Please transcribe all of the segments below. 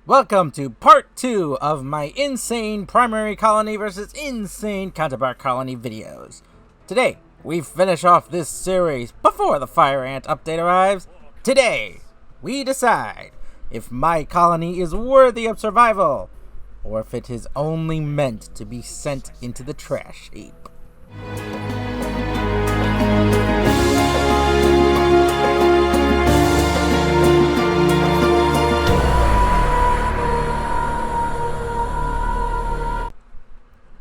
Welcome to part 2 of my insane primary colony versus insane counterpart colony videos. Today, we finish off this series before the fire ant update arrives. Today, we decide if my colony is worthy of survival, or if it is only meant to be sent into the trash heap.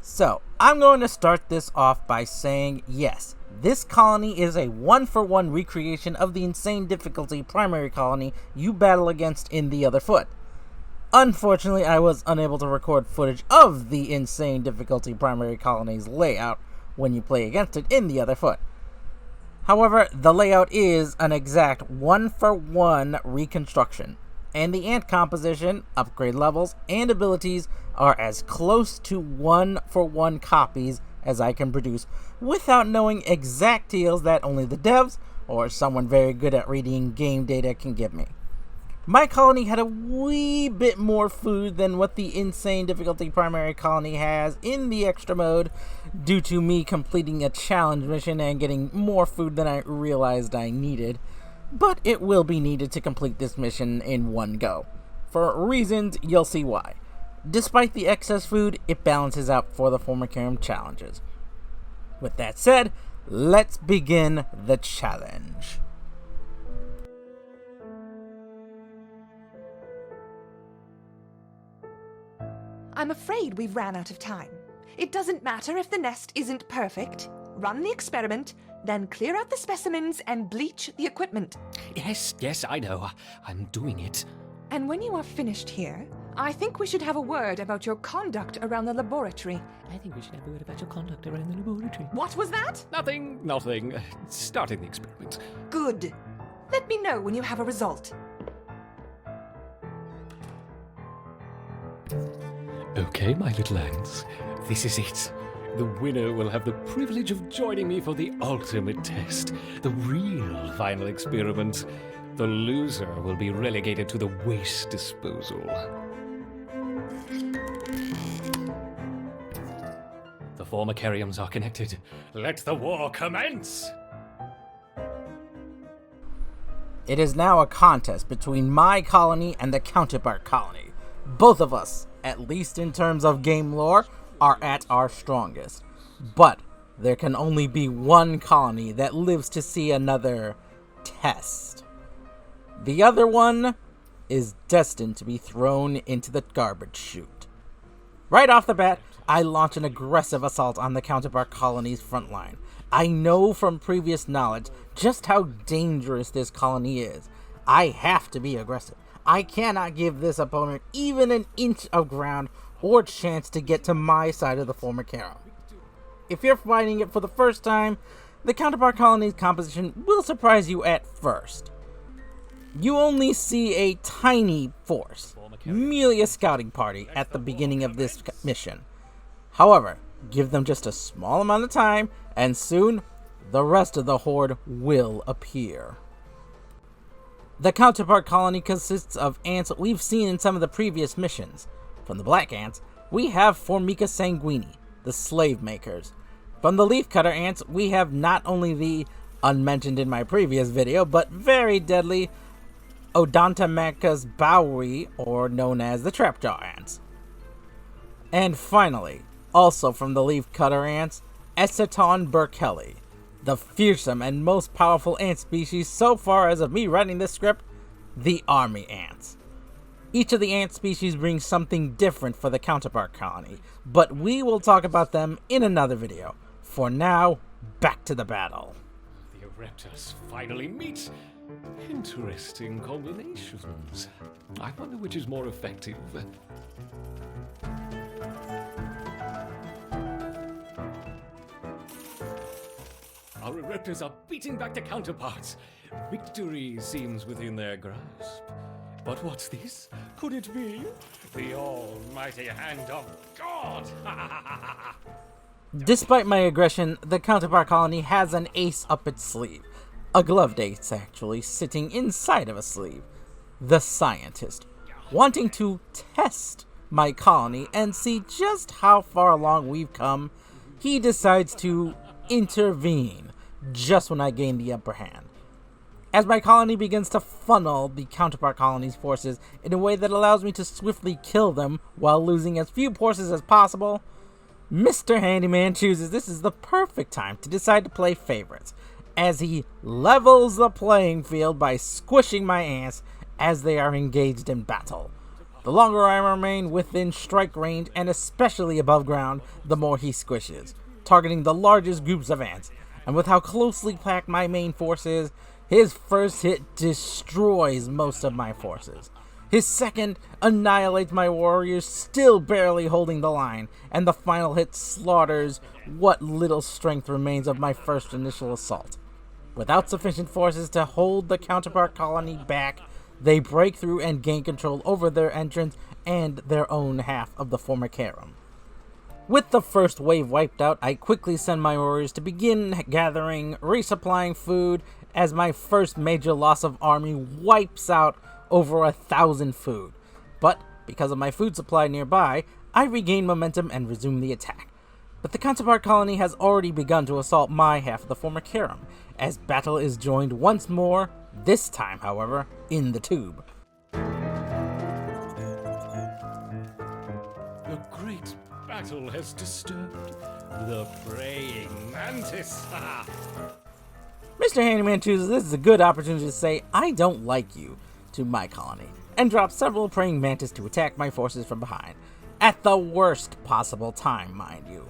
So, I'm going to start this off by saying, yes, this colony is a one-for-one recreation of the insane difficulty primary colony you battle against in the other foot. Unfortunately, I was unable to record footage of the insane difficulty primary colony's layout when you play against it in the other foot. However, the layout is an exact one-for-one reconstruction, and the ant composition, upgrade levels, and abilities are as close to one-for-one copies as I can produce without knowing exact deals that only the devs or someone very good at reading game data can give me. My colony had a wee bit more food than what the insane difficulty primary colony has in the extra mode due to me completing a challenge mission and getting more food than I realized I needed. But it will be needed to complete this mission in one go. For reasons you'll see why. Despite the excess food, it balances out for the Formica challenges. With that said, let's begin the challenge. I'm afraid we've ran out of time. It doesn't matter if the nest isn't perfect. Run the experiment, then clear out the specimens and bleach the equipment. Yes, I know. I'm doing it. And when you are finished here, I think we should have a word about your conduct around the laboratory. I think we should have a word about your conduct around the laboratory. What was that? Nothing. Starting the experiment. Good. Let me know when you have a result. Okay, my little ants. This is it. The winner will have the privilege of joining me for the ultimate test, the real final experiment. The loser will be relegated to the waste disposal. The Formicariums are connected. Let the war commence! It is now a contest between my colony and the Counterpart Colony. Both of us, at least in terms of game lore, are at our strongest. But there can only be one colony that lives to see another test. The other one is destined to be thrown into the garbage chute. Right off the bat, I launch an aggressive assault on the Counterpart Colony's front line. I know from previous knowledge just how dangerous this colony is. I have to be aggressive. I cannot give this opponent even an inch of ground or chance to get to my side of the Formica. If you're fighting it for the first time, the Counterpart Colony's composition will surprise you at first. You only see a tiny force, merely a scouting party at the beginning of this mission. However, give them just a small amount of time, and soon, the rest of the horde will appear. The Counterpart Colony consists of ants we've seen in some of the previous missions. From the black ants, we have Formica sanguini, the slave makers. From the leafcutter ants, we have not only the, unmentioned in my previous video, but very deadly Odontomachus bowery, or known as the trapjaw ants. And finally, also from the leafcutter ants, Eceton burkelli, the fearsome and most powerful ant species so far as of me writing this script, the army ants. Each of the ant species brings something different for the Counterpart Colony, but we will talk about them in another video. For now, back to the battle. The Ereptors finally meet. Interesting combinations. I wonder which is more effective. Our Ereptors are beating back the counterparts. Victory seems within their grasp. But what's this? Could it be the almighty hand of God? Despite my aggression, the Counterpart Colony has an ace up its sleeve. A gloved ace, actually, sitting inside of a sleeve. The Scientist. wanting to test my colony and see just how far along we've come, he decides to intervene just when I gain the upper hand. As my colony begins to funnel the Counterpart Colony's forces in a way that allows me to swiftly kill them while losing as few forces as possible, Mr. Handyman chooses this is the perfect time to decide to play favorites, as he levels the playing field by squishing my ants as they are engaged in battle. The longer I remain within strike range, and especially above ground, the more he squishes, targeting the largest groups of ants. And with how closely packed my main force is, his first hit destroys most of my forces. His second annihilates my warriors, still barely holding the line, and the final hit slaughters what little strength remains of my first initial assault. Without sufficient forces to hold the Counterpart Colony back, they break through and gain control over their entrance and their own half of the Formica. With the first wave wiped out, I quickly send my warriors to begin gathering, resupplying food, as my first major loss of army wipes out over 1,000 food. But because of my food supply nearby, I regain momentum and resume the attack. But the Counterpart Colony has already begun to assault my half of the Formica, as battle is joined once more, this time, however, in the tube. The great battle has disturbed the praying mantis. Mr. Handyman chooses this is a good opportunity to say, I don't like you, to my colony, and drops several praying mantis to attack my forces from behind, at the worst possible time, mind you.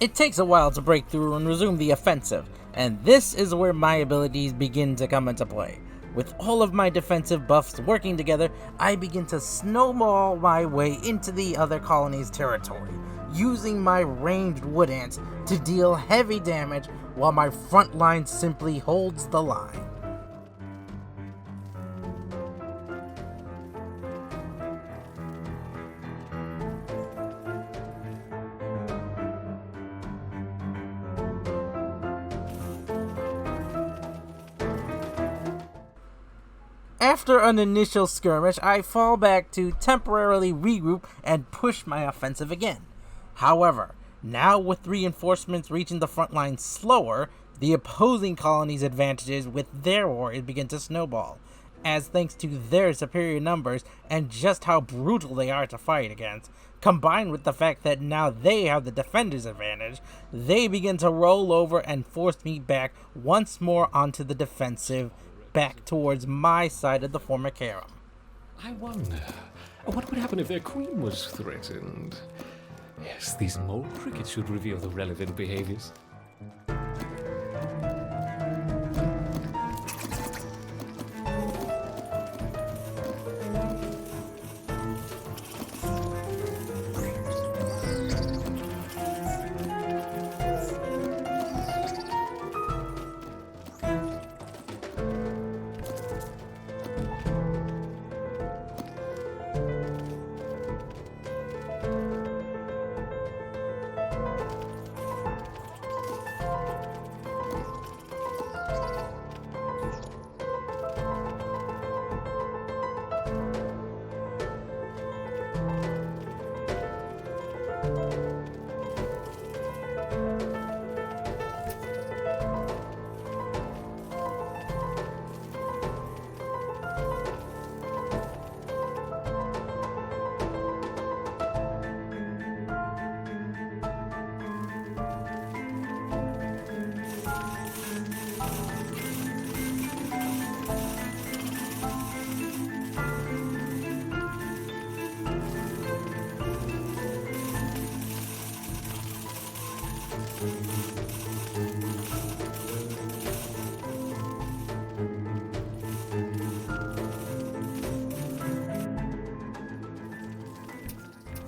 It takes a while to break through and resume the offensive, and this is where my abilities begin to come into play. With all of my defensive buffs working together, I begin to snowball my way into the other colony's territory, using my ranged wood ants to deal heavy damage while my front line simply holds the line. After an initial skirmish, I fall back to temporarily regroup and push my offensive again. However, now with reinforcements reaching the front line slower, the opposing colony's advantages with their warriors begin to snowball, as thanks to their superior numbers and just how brutal they are to fight against, combined with the fact that now they have the defender's advantage, they begin to roll over and force me back once more onto the defensive, back towards my side of the Formica. I wonder, what would happen if their queen was threatened? Yes, these mole crickets should reveal the relevant behaviors.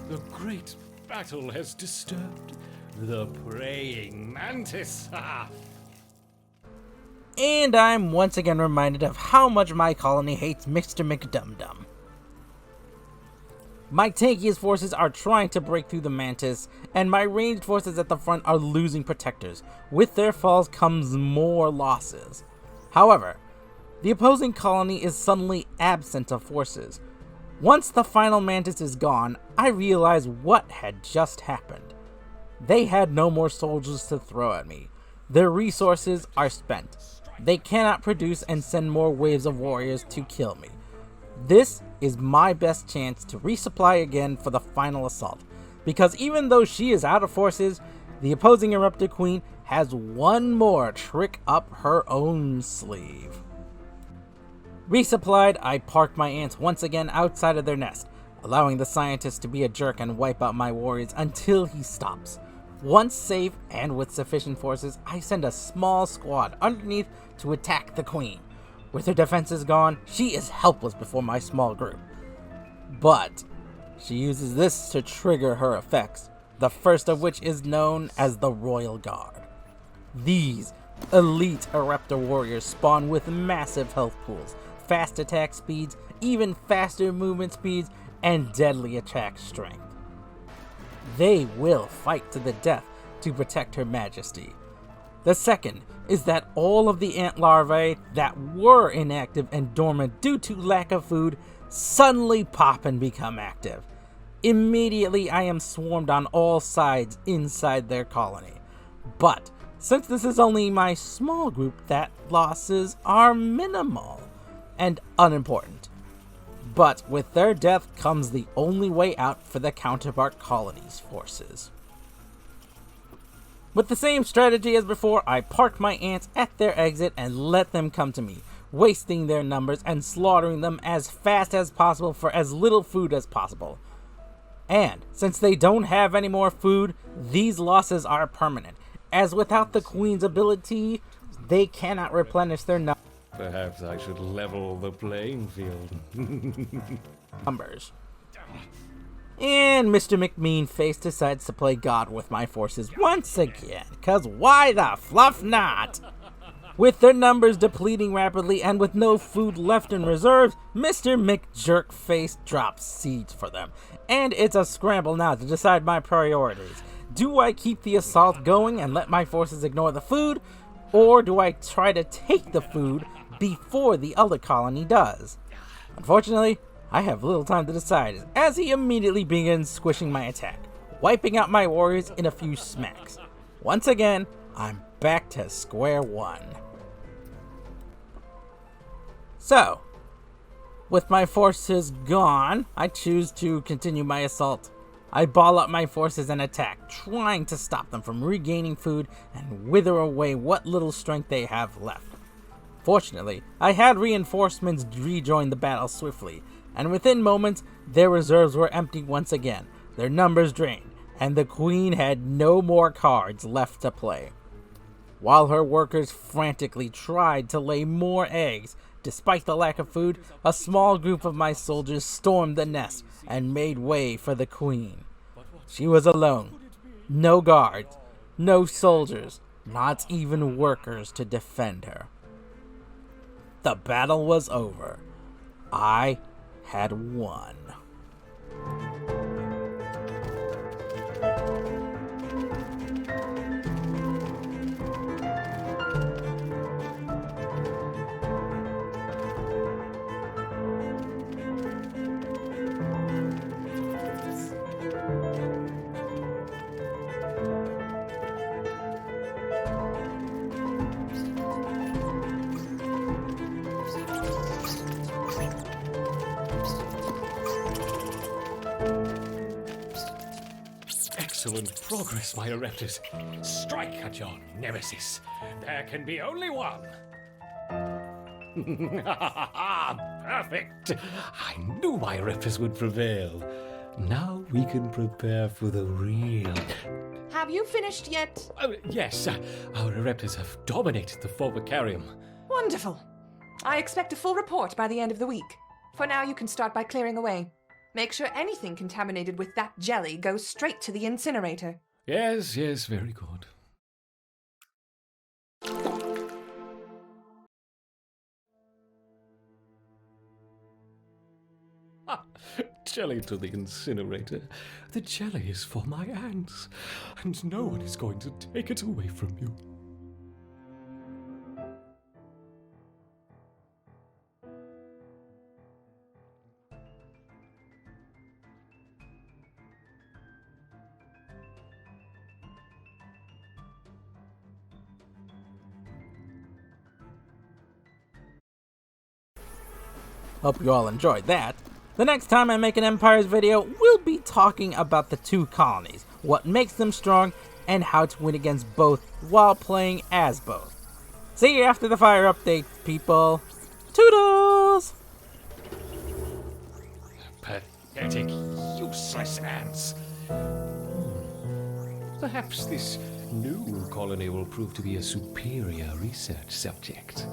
The great battle has disturbed the praying mantis. And I'm once again reminded of how much my colony hates Mr. McDumdum. My tankiest forces are trying to break through the mantis, and my ranged forces at the front are losing protectors. With their falls comes more losses. However, the opposing colony is suddenly absent of forces. Once the final mantis is gone, I realize what had just happened. They had no more soldiers to throw at me. Their resources are spent. They cannot produce and send more waves of warriors to kill me. This is my best chance to resupply again for the final assault, because even though she is out of forces, the opposing Ereptor Queen has one more trick up her own sleeve. Resupplied, I park my ants once again outside of their nest, allowing the scientist to be a jerk and wipe out my warriors until he stops. Once safe and with sufficient forces, I send a small squad underneath to attack the queen. With her defenses gone, she is helpless before my small group. But she uses this to trigger her effects, the first of which is known as the Royal Guard. These elite Ereptor warriors spawn with massive health pools, fast attack speeds, even faster movement speeds, and deadly attack strength. They will fight to the death to protect Her Majesty. The second is that all of the ant larvae that were inactive and dormant due to lack of food suddenly pop and become active. Immediately I am swarmed on all sides inside their colony. But since this is only my small group, that losses are minimal and unimportant. But with their death comes the only way out for the Counterpart Colony's forces. With the same strategy as before, I park my ants at their exit and let them come to me, wasting their numbers and slaughtering them as fast as possible for as little food as possible. And since they don't have any more food, these losses are permanent, as without the Queen's ability, they cannot replenish their Perhaps I should level the playing field. numbers. And Mr. McMean-Face decides to play God with my forces once again, cause why the fluff not? With their numbers depleting rapidly and with no food left in reserves, Mr. McJerkface drops seeds for them. And it's a scramble now to decide my priorities. Do I keep the assault going and let my forces ignore the food? Or do I try to take the food before the other colony does? Unfortunately, I have little time to decide as he immediately begins squishing my attack, wiping out my warriors in a few smacks. Once again, I'm back to square one. So, with my forces gone, I choose to continue my assault. I ball up my forces and attack, trying to stop them from regaining food and wither away what little strength they have left. Fortunately, I had reinforcements rejoin the battle swiftly, and within moments, their reserves were empty once again, their numbers drained, and the Queen had no more cards left to play. While her workers frantically tried to lay more eggs, despite the lack of food, a small group of my soldiers stormed the nest and made way for the Queen. She was alone. No guards, no soldiers, not even workers to defend her. The battle was over. I had won. Excellent progress, my Ereptors. Strike at your nemesis. There can be only one. Perfect. I knew my Ereptors would prevail. Now we can prepare for the real... Have you finished yet? Yes, our Ereptors have dominated the Formicarium. Wonderful. I expect a full report by the end of the week. For now, you can start by clearing away. Make sure anything contaminated with that jelly goes straight to the incinerator. Yes, very good. Jelly to the incinerator. The jelly is for my ants, and no one is going to take it away from you. Hope you all enjoyed that. The next time I make an Empires video, we'll be talking about the two colonies, what makes them strong, and how to win against both while playing as both. See you after the fire update, people. Toodles! Pathetic, useless ants. Perhaps this new colony will prove to be a superior research subject.